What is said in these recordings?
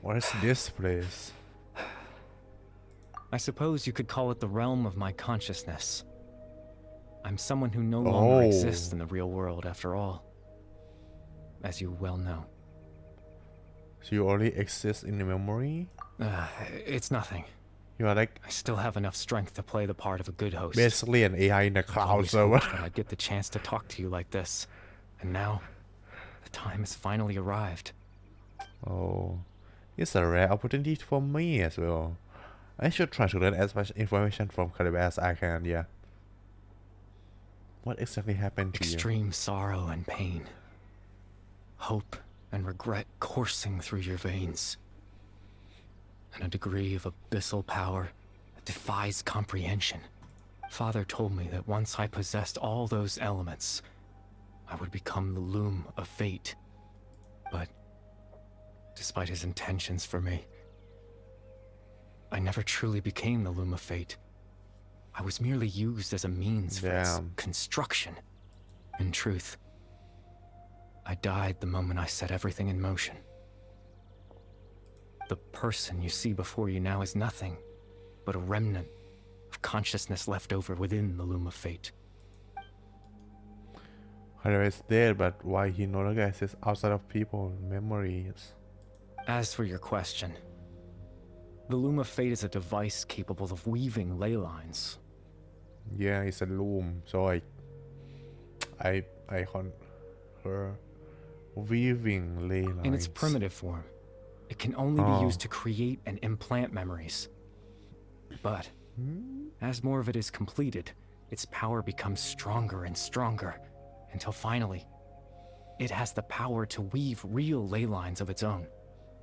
What is this place? I suppose you could call it the realm of my consciousness. I'm someone who no longer Oh, exists in the real world, after all. As you well know. so you only exist in the memory? It's nothing. You are like I still have enough strength to play the part of a good host. basically an AI in a I've cloud always server. hoped that I'd get the chance to talk to you like this. And now, the time has finally arrived. Oh, it's a rare opportunity for me as well. I should try to learn as much information from Caleb as I can, yeah. What exactly happened to you? Extreme sorrow and pain. Hope and regret coursing through your veins. And a degree of abyssal power that defies comprehension. Father told me that once I possessed all those elements, I would become the loom of fate. But despite his intentions for me, I never truly became the loom of fate. I was merely used as a means for its construction. In truth, I died the moment I set everything in motion. The person you see before you now is nothing but a remnant of consciousness left over within the loom of fate. Caleb is dead, but why he no longer exists outside of people's memories? As for your question, the loom of fate is a device capable of weaving ley lines. Yeah, it's a loom, so I con her weaving ley lines. In its primitive form, it can only be used to create and implant memories. But as more of it is completed, its power becomes stronger and stronger, until finally, it has the power to weave real ley lines of its own.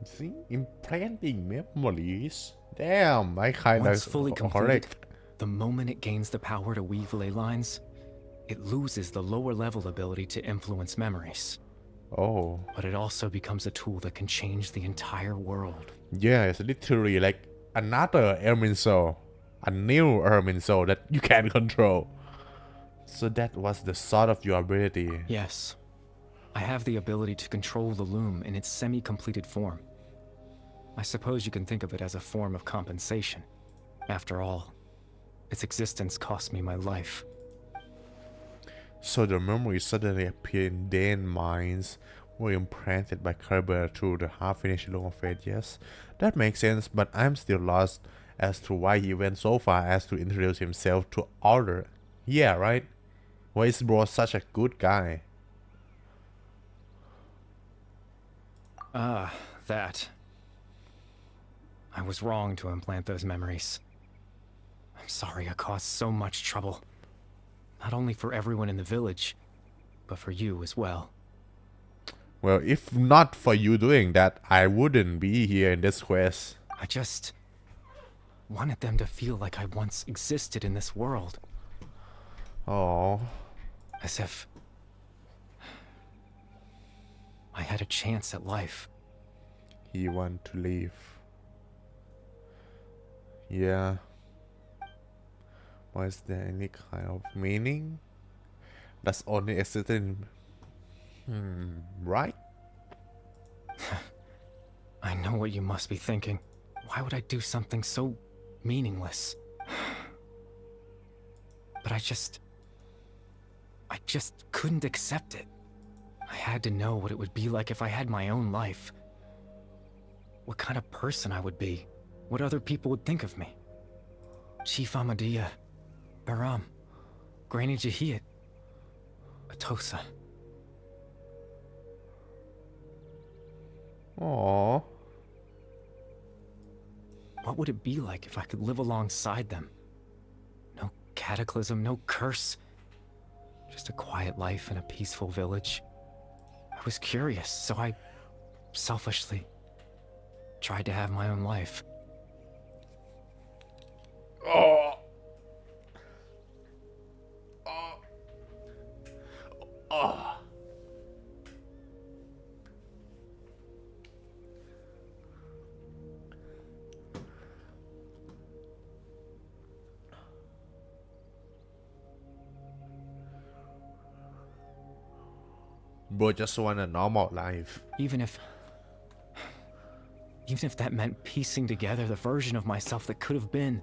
See, implanting memories. Damn, I kind Once of fully completed, correct. the moment it gains the power to weave ley lines, it loses the lower level ability to influence memories. Oh, But it also becomes a tool that can change the entire world. yeah, it's literally like another Ermin soul, a new Ermin soul that you can control. So that was the sort of your ability. Yes, I have the ability to control the loom in its semi-completed form. I suppose you can think of it as a form of compensation. After all, its existence cost me my life. So the memories suddenly appear in their minds were implanted by Kerber through the half-finished Loom of Fate. Yes, that makes sense, but I'm still lost as to why he went so far as to introduce himself to Order. Yeah, right? Why is bro such a good guy? That. I was wrong to implant those memories. I'm sorry I caused so much trouble. Not only for everyone in the village, but for you as well. Well, if not for you doing that, I wouldn't be here in this quest. I just wanted them to feel like I once existed in this world. Oh, As if I had a chance at life. he want to leave. Yeah. Was there any kind of meaning? That's only existing. Right? I know what you must be thinking. Why would I do something so meaningless? But I just couldn't accept it. I had to know what it would be like if I had my own life. What kind of person I would be. What other people would think of me. Chief Ahmadiyya, Baram, Granny Jahiyat, Atosa. Aww. What would it be like if I could live alongside them? No cataclysm, no curse. Just a quiet life in a peaceful village. I was curious, so I selfishly tried to have my own life. Oh. Oh. Oh. Bro just want a normal life. Even Even if that meant piecing together the version of myself that could have been.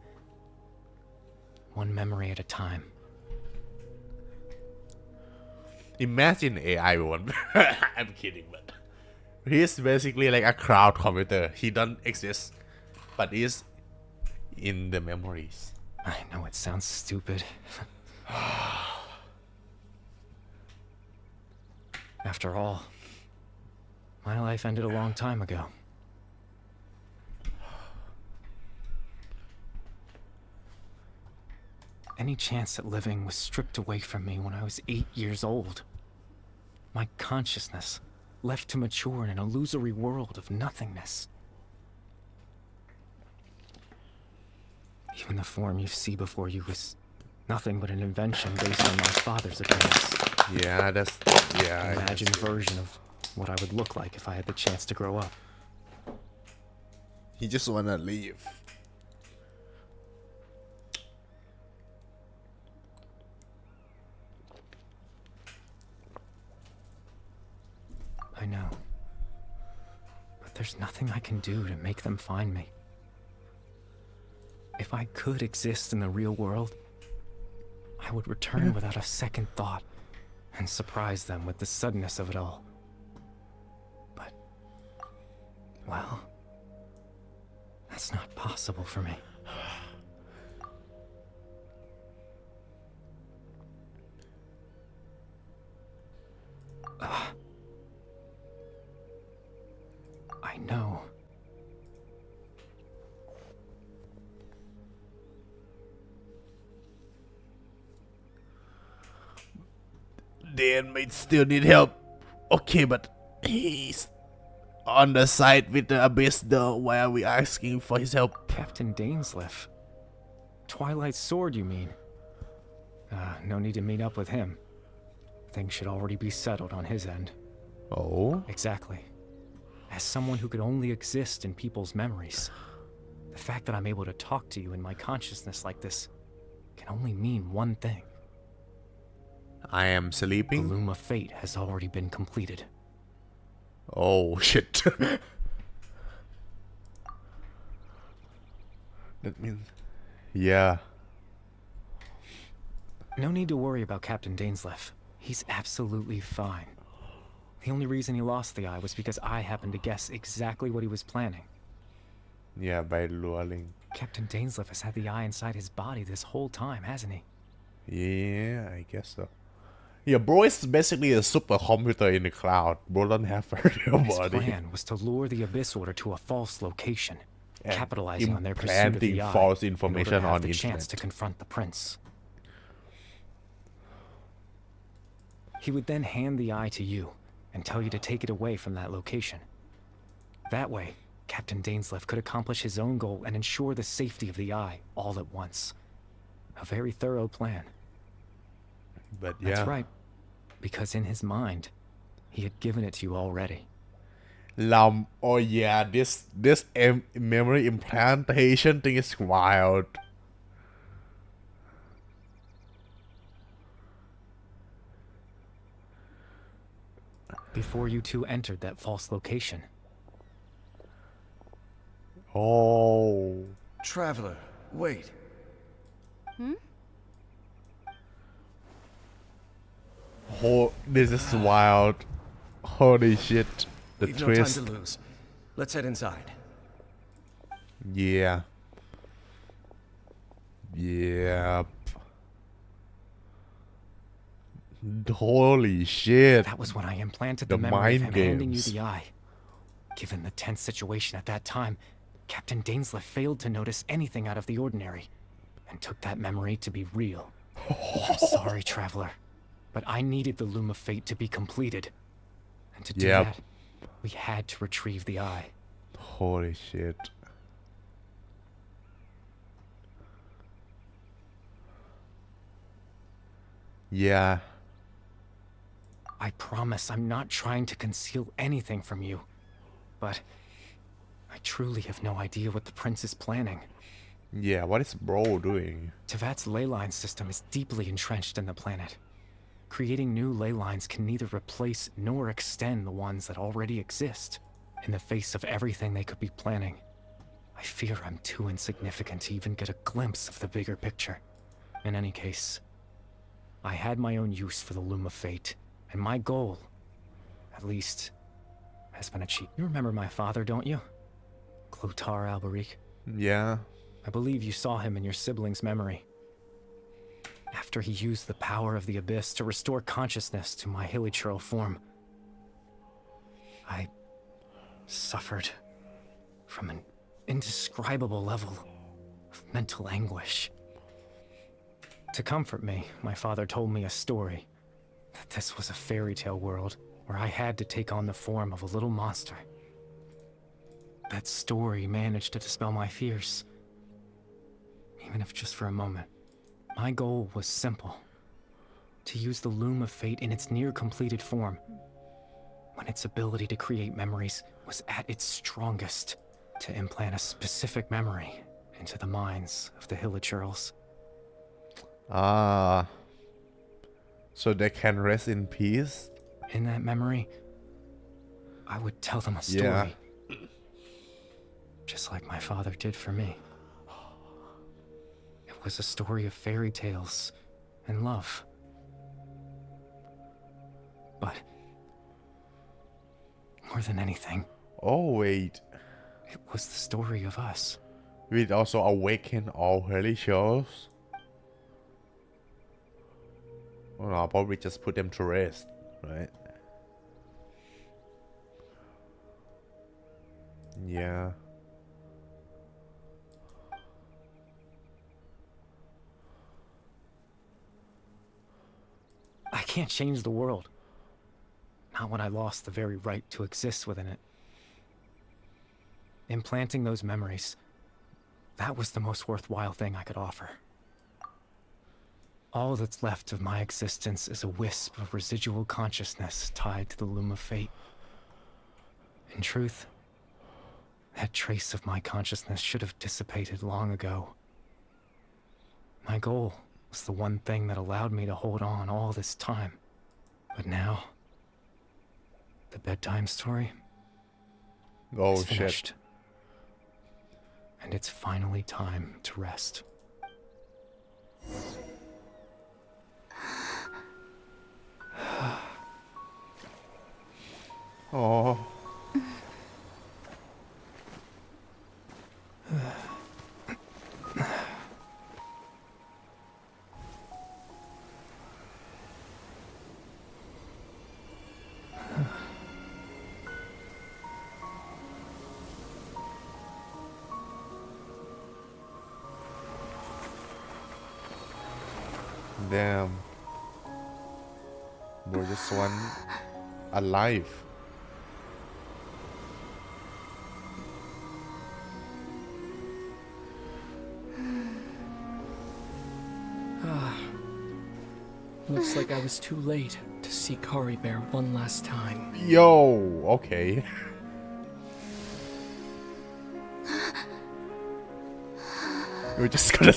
One memory at a time. Imagine AI one. I'm kidding, but he's basically like a crowd computer. He don't exist, but he's in the memories. I know it sounds stupid. After all, my life ended a long time ago. Any chance at living was stripped away from me when I was 8 years old. My consciousness left to mature in an illusory world of nothingness. Even the form you see before you was nothing but an invention based on my father's appearance. Yeah, An imagined version of what I would look like if I had the chance to grow up. He just wanna leave. I know. But there's nothing I can do to make them find me. If I could exist in the real world, I would return without a second thought and surprise them with the suddenness of it all. But, well, that's not possible for me. I know. The inmate still need help. Okay, but he's on the side with the abyss though. Why are we asking for his help? Captain Dainsleif. Twilight's sword, you mean? No need to meet up with him. Things should already be settled on his end. Oh? Exactly. As someone who could only exist in people's memories, the fact that I'm able to talk to you in my consciousness like this can only mean one thing. I am The sleeping? Loom of Fate has already been completed. Oh, shit. That means... Yeah. No need to worry about Captain Dainsleif. He's absolutely fine. The only reason he lost the eye was because I happened to guess exactly what he was planning. Yeah, by luring. Captain Dainsleif has had the eye inside his body this whole time, hasn't he? Yeah, I guess so. Yeah, bro is basically a supercomputer in the cloud. Bro don't have a real His body. plan was to lure the Abyss Order to a false location, And capitalizing on their pursuit of the implanting eye false in order information to have on the the chance internet. to confront the prince. He would then hand the eye to you and tell you to take it away from that location. That way, Captain Dainsleif could accomplish his own goal and ensure the safety of the eye all at once. A very thorough plan. But yeah. That's right, because in his mind, he had given it to you already. Oh yeah, this memory implantation thing is wild. Before you two entered that false location. Oh. Traveler, wait. This is wild. Holy shit. The We've twist. no time to lose. Let's head inside. Yeah. Yep. Holy shit. That was when I implanted The the memory of mind him handing you games. the eye. Given the tense situation at that time, Captain Dainsleif failed to notice anything out of the ordinary, and took that memory to be real. I'm sorry, Traveler, but I needed the Loom of Fate to be completed. And to do Yep. that, we had to retrieve the eye. Holy shit. Yeah. I promise I'm not trying to conceal anything from you, but I truly have no idea what the prince is planning. Yeah, what is bro doing? Teyvat's ley line system is deeply entrenched in the planet. Creating new ley lines can neither replace nor extend the ones that already exist. In the face of everything they could be planning, I fear I'm too insignificant to even get a glimpse of the bigger picture. In any case, I had my own use for the Loom of Fate, and my goal, at least, has been achieved. You remember my father, don't you? Clotar Alberic. Yeah. I believe you saw him in your sibling's memory. After he used the power of the Abyss to restore consciousness to my hilichurl form, I suffered from an indescribable level of mental anguish. To comfort me, my father told me a story, that this was a fairy tale world where I had to take on the form of a little monster. That story managed to dispel my fears, even if just for a moment. My goal was simple: to use the Loom of Fate in its near-completed form, when its ability to create memories was at its strongest, to implant a specific memory into the minds of the hilichurls. Ah. So they can rest in peace? In that memory, I would tell them a story. Yeah. Just like my father did for me. It was a story of fairy tales and love. But more than anything, Oh, wait. it was the story of us. We'd also awaken all holy shows? Oh, no, I'll probably just put them to rest, right? Yeah. I can't change the world. Not when I lost the very right to exist within it. Implanting those memories, that was the most worthwhile thing I could offer. All that's left of my existence is a wisp of residual consciousness tied to the Loom of Fate. In truth, that trace of my consciousness should have dissipated long ago. My goal was the one thing that allowed me to hold on all this time. But now, the bedtime story Oh, is shit. finished. And it's finally time to rest. Oh. Damn. We're just one alive. Looks like I was too late to see Kari Bear one last time. Yo, okay. We're just gonna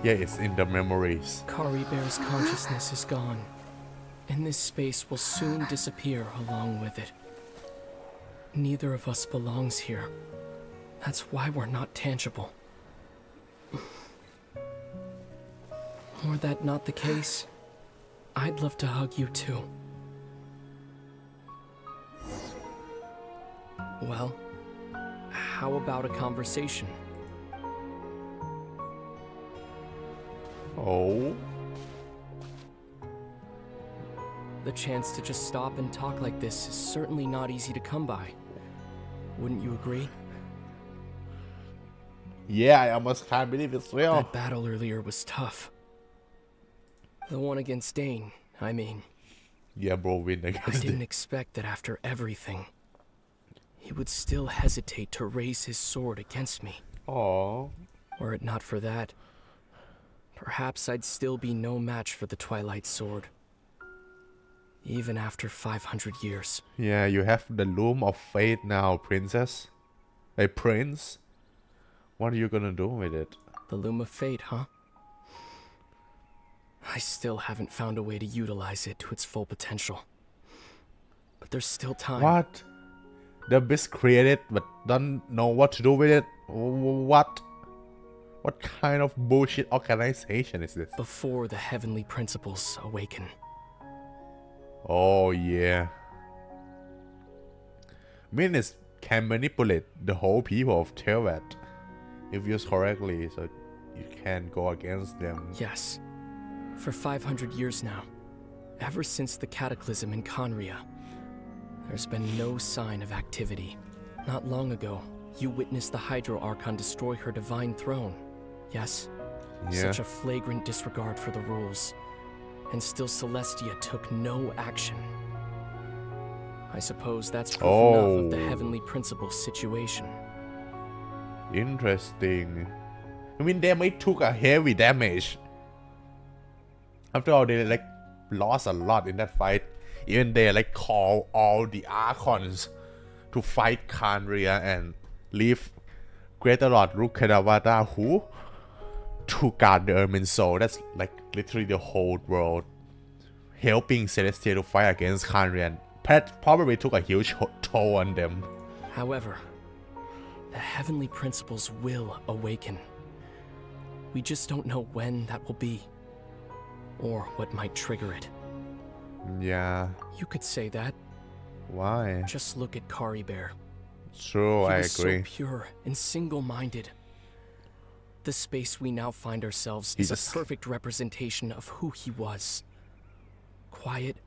Yeah, it's in the memories. Kari Bear's consciousness is gone, and this space will soon disappear along with it. Neither of us belongs here. That's why we're not tangible. Were that not the case, I'd love to hug you too. Well, how about a conversation? Oh. The chance to just stop and talk like this is certainly not easy to come by. Wouldn't you agree? Yeah, I almost can't believe it's real. That battle earlier was tough. The one against Dane, I mean. Yeah, bro, win I against didn't it. expect that after everything, he would still hesitate to raise his sword against me. Oh. Were it not for that, perhaps I'd still be no match for the Twilight Sword. Even after 500 years. Yeah, you have the Loom of Fate now, princess. A prince. What are you gonna do with it? The Loom of Fate, huh? I still haven't found a way to utilize it to its full potential. But there's still time. What? The beast created but don't know what to do with it? What? What kind of bullshit organization is this? Before the heavenly principles awaken. Oh yeah. Minis can manipulate the whole people of Teyvat if used correctly, so you can go against them. Yes. For 500 years now, ever since the cataclysm in Conria, there's been no sign of activity. Not long ago, you witnessed the Hydro Archon destroy her divine throne. Yes? Yeah. Such a flagrant disregard for the rules. And still Celestia took no action. I suppose that's proof enough of the heavenly principles situation. Interesting. I mean, they may took a heavy damage. After all, they like lost a lot in that fight. Even they like call all the Archons to fight Kandria and leave Greater Lord Rukkhadevata who to guard the Ermin Soul. That's like literally the whole world helping Celestia to fight against Kandria, and that probably took a huge toll on them. However, the heavenly principles will awaken. We just don't know when that will be, or what might trigger it. Yeah. You could say that. Why? Just look at Kari Bear. True, He I was agree. so pure and single-minded. The space we now find ourselves He is just- a perfect representation of who he was. Quiet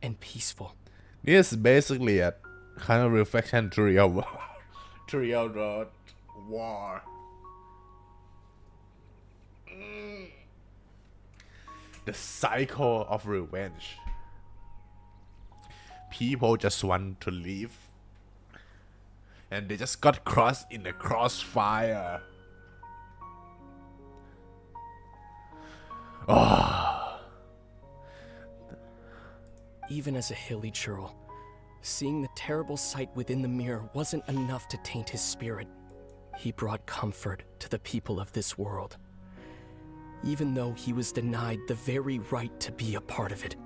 and peaceful. This is basically a kind of reflection to real to real world war. The cycle of revenge. People just want to live, and they just got crossed in the crossfire. Even as a hilly churl, seeing the terrible sight within the mirror wasn't enough to taint his spirit. He brought comfort to the people of this world, even though he was denied the very right to be a part of it.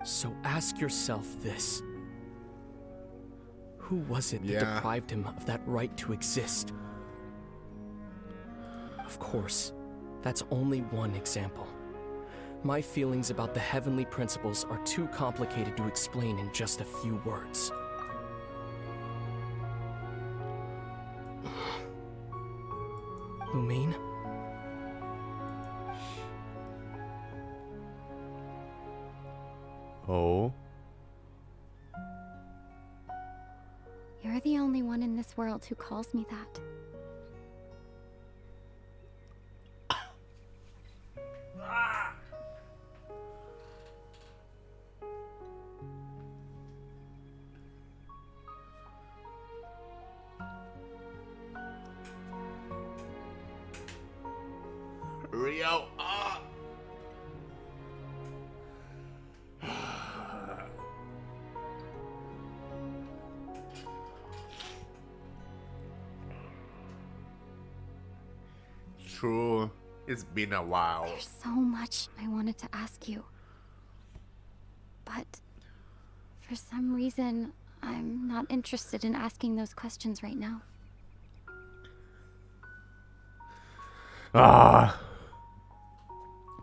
So ask yourself this. Who was it that Yeah. deprived him of that right to exist? Of course, that's only one example. My feelings about the heavenly principles are too complicated to explain in just a few words. Lumine? Oh, You're the only one in this world who calls me that. real. True. It's been a while. There's so much I wanted to ask you. But for some reason, I'm not interested in asking those questions right now.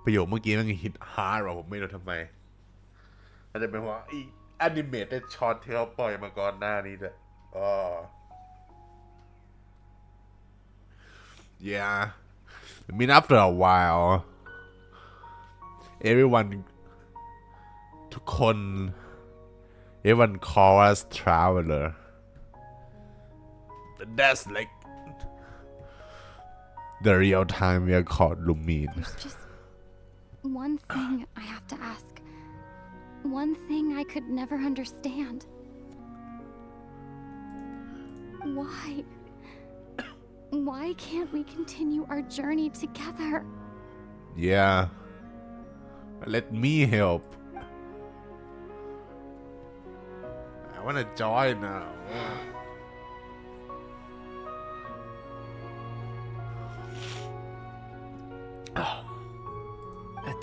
ประโยคเมื่อกี้มันฮิตฮาร์ดว่ะผมไม่รู้ทำไมอาจจะเป็นเพราะว่าอีแอนิเมตช็อตที่เขาปล่อยมาก่อนหน้านี้แหละYeah. I mean, after a while, everyone ทุกคน everyone call us traveler. That's like the real time we are called Lumine. There's just one thing I have to ask. One thing I could never understand. Why? Why can't we continue our journey together? Yeah. Let me help. I wanna join now.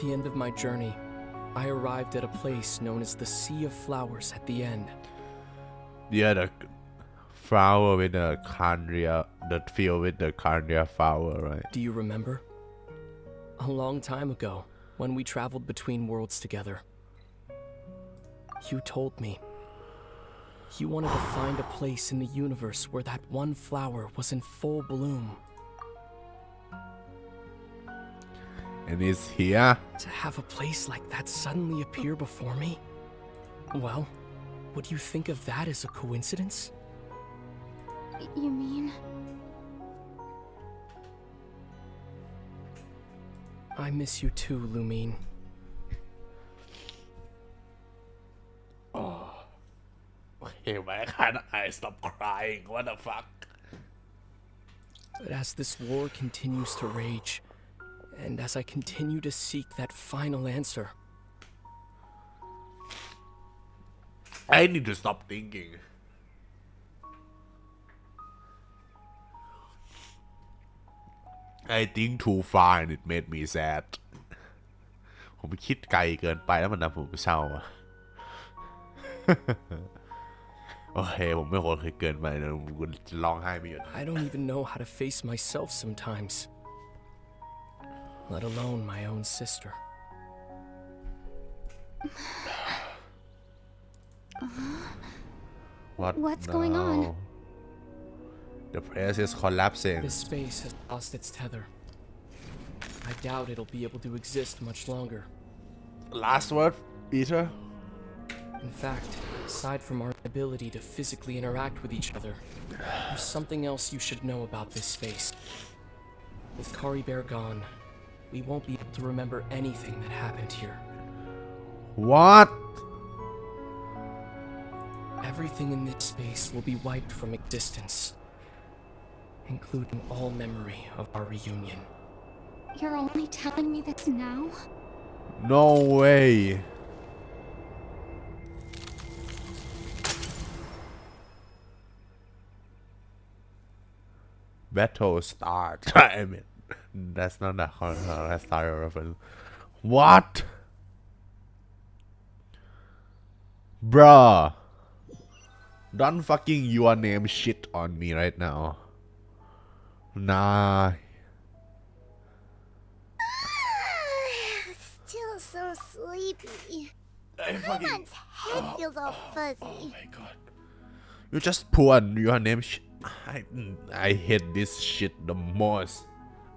the end of my journey, I arrived at a place known as the Sea of Flowers at the end. Yeah, the flower with the cardia, the field with the cardia flower, right? Do you remember? A long time ago, when we traveled between worlds together, you told me you wanted to find a place in the universe where that one flower was in full bloom. And it's here. To have a place like that suddenly appear before me? Well, would you think of that as a coincidence? You mean? I miss you too, Lumine. Okay, why can't I stop crying? What the fuck? But as this war continues to rage, and as I continue to seek that final answer, I need to stop thinking. I think too far and it made me sad. ผมคิดไกลเกินไปแล้วมันทำผมเศร้าอะ โอเคผมไม่โหดเคยเกินไปนะผมร้องไห้ไม่หยุด I don't even know how to face myself sometimes, let alone my own sister. What's going on? The place is collapsing. This space has lost its tether. I doubt it'll be able to exist much longer. Last word, Peter. In fact, aside from our ability to physically interact with each other, there's something else you should know about this space. With Kari Bear gone, we won't be able to remember anything that happened here. What? Everything in this space will be wiped from existence, including all memory of our reunion. You're only telling me this now? No way. Battle start. I mean, that's not a style reference. What? Bruh. Don't fucking your name shit on me right now. Nah. Still so sleepy. I fucking... Paimon's head feels all fuzzy. Oh my god. You just put your name I hate this shit the most.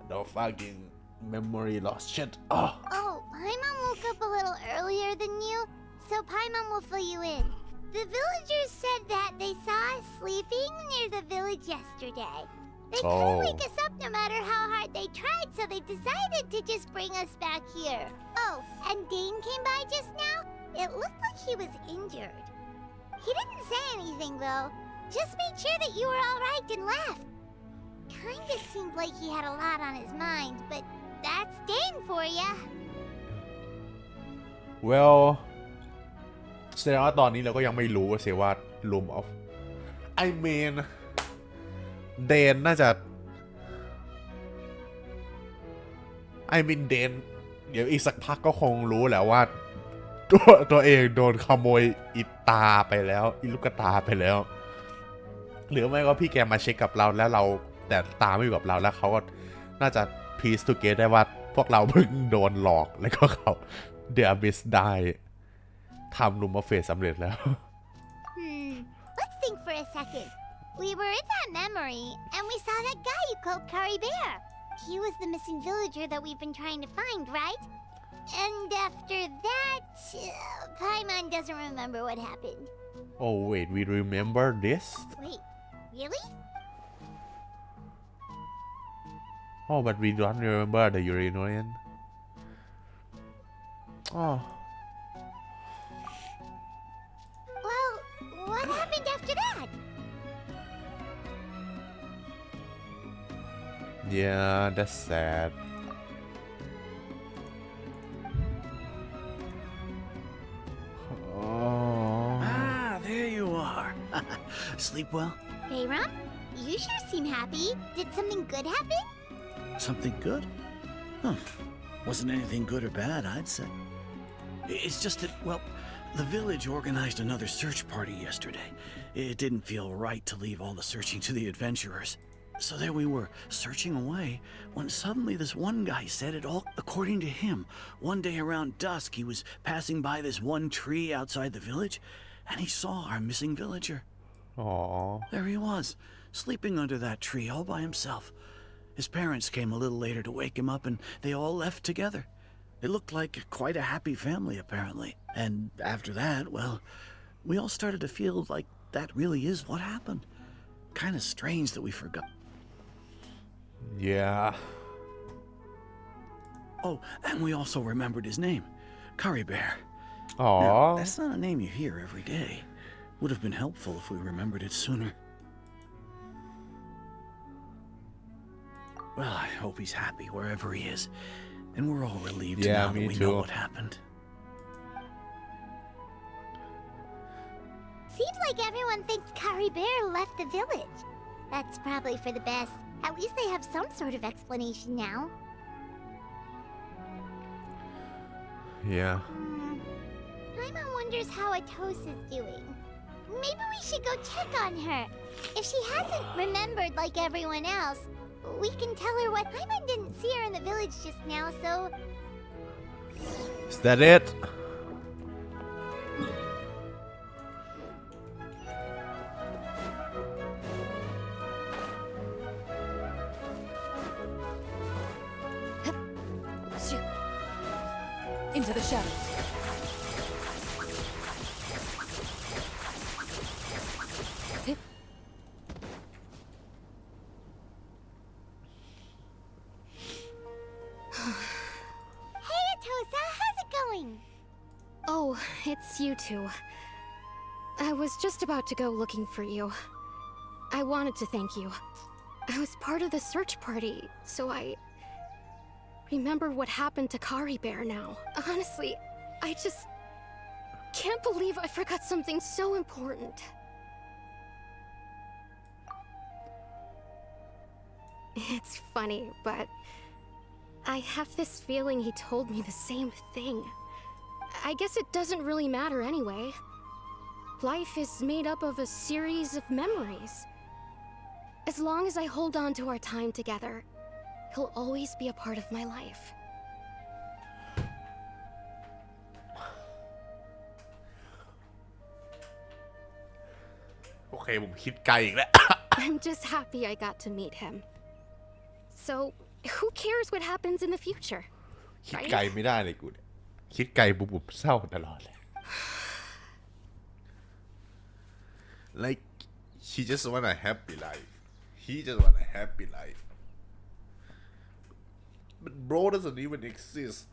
The fucking memory loss shit. Oh. Oh, Paimon woke up a little earlier than you, so Paimon will fill you in. The villagers said that they saw us sleeping near the village yesterday. They couldn't wake us up no matter how hard they tried, so they decided to just bring us back here. Oh, and Dane came by just now. It looked like he was injured. He didn't say anything, though. Just made sure that you were all right and left. Kinda seemed like he had a lot on his mind, but that's Dane for ya. Well แสดงว่าตอนนี้เราก็ยังไม่รู้สิว่า Room of I mean เดนน่าจะ I mean เดนเดี๋ยวอีกสักพักก็คงรู้แหละว่าตัวเองโดนขโมยอีตาไปแล้วอีลูกตาไปแล้วหรือไม่ก็พี่แกมาเช็คกับเราแล้วเราแต่ตาไม่อยู่กับเราแล้วเขาก็น่าจะ piece together ได้ว่าพวกเราเพิ่งโดนหลอกแล้วก็เขาเดอะบิสได้ทำรูมอเฟสสำเร็จแล้ว Let's think for a second. We were in that memory, and we saw that guy you called Kari Bear. He was the missing villager that we've been trying to find, right? And after that, Paimon doesn't remember what happened. Oh wait, we remember this? Wait, really? Oh, but we don't remember the Urinorian. Oh. Well, what happened after that? Yeah, that's sad. Oh. Ah, there you are. Sleep well? Bayram, you sure seem happy. Did something good happen? Something good? Huh. Wasn't anything good or bad, I'd say. It's just that, well, the village organized another search party yesterday. It didn't feel right to leave all the searching to the adventurers. So there we were, searching away, when suddenly this one guy said it all according to him. One day around dusk, he was passing by this one tree outside the village, and he saw our missing villager. Aww. There he was, sleeping under that tree all by himself. His parents came a little later to wake him up, and they all left together. It looked like quite a happy family, apparently. And after that, well, we all started to feel like that really is what happened. Kind of strange that we forgot. Yeah. Oh, and we also remembered his name, Curry Bear. Aww. Now, that's not a name you hear every day. Would have been helpful if we remembered it sooner. Well, I hope he's happy wherever he is. And we're all relieved now that we know what happened. Seems like everyone thinks Curry Bear left the village. That's probably for the best. At least they have some sort of explanation now. Yeah. Paimon wonders how Atosa's doing. Maybe we should go check on her. If she hasn't remembered like everyone else, we can tell her what. Paimon didn't see her in the village just now, so... Is that it? Into the shadows. Oh, it's you two. I was just about to go looking for you. I wanted to thank you. I was part of the search party, so I remember what happened to Curry Bear now. Honestly, I just can't believe I forgot something so important. It's funny, but I have this feeling he told me the same thing. I guess it doesn't really matter anyway. Life is made up of a series of memories. As long as I hold on to our time together, he'll always be a part of my life. โอเคผมคิดไกลอีกแล้ว I'm just happy I got to meet him. So, who cares what happens in the future? คิดไกลไม่ได้เลยกูเนี่ยคิดไกลบุบเศร้าตลอดเลย like he just want a happy life he just want a happy life but bro doesn't even exist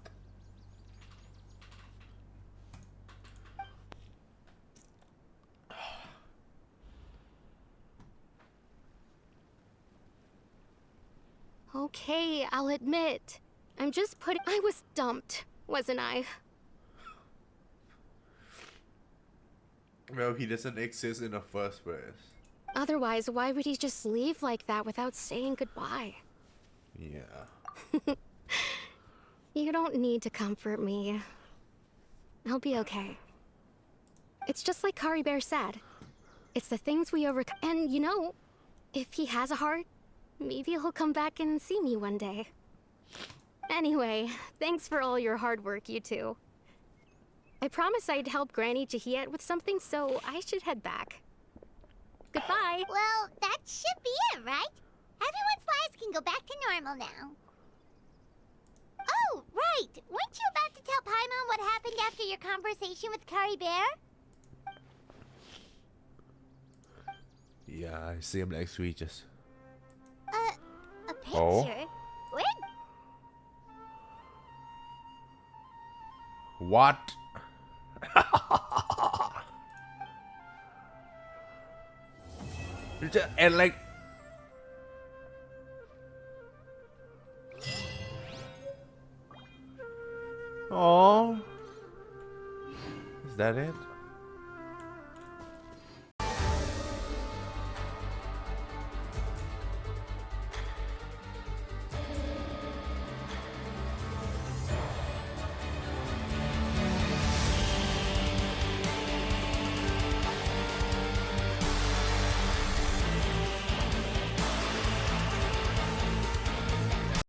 Okay, I'll admit. I'm just putting... I was dumped, wasn't I? Well, he doesn't exist in the first place. Otherwise, why would he just leave like that without saying goodbye? Yeah. You don't need to comfort me. I'll be okay. It's just like Curry Bear said. It's the things we overcome. And you know, if he has a heart, maybe he'll come back and see me one day. Anyway, thanks for all your hard work, you two. I promised I'd help Granny Jahiet with something, so I should head back. Goodbye. Well, that should be it, right? Everyone's lives can go back to normal now. Oh, right. Weren't you about to tell Paimon what happened after your conversation with Curry Bear? Yeah, I see him next week just... A picture? Oh. When? What? And like... Oh, is that it?